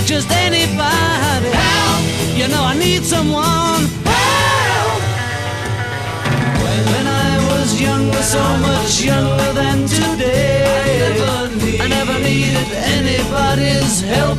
not just anybody. Help! You know I need someone. Help! When I was younger, so much younger than today, I never needed anybody's help.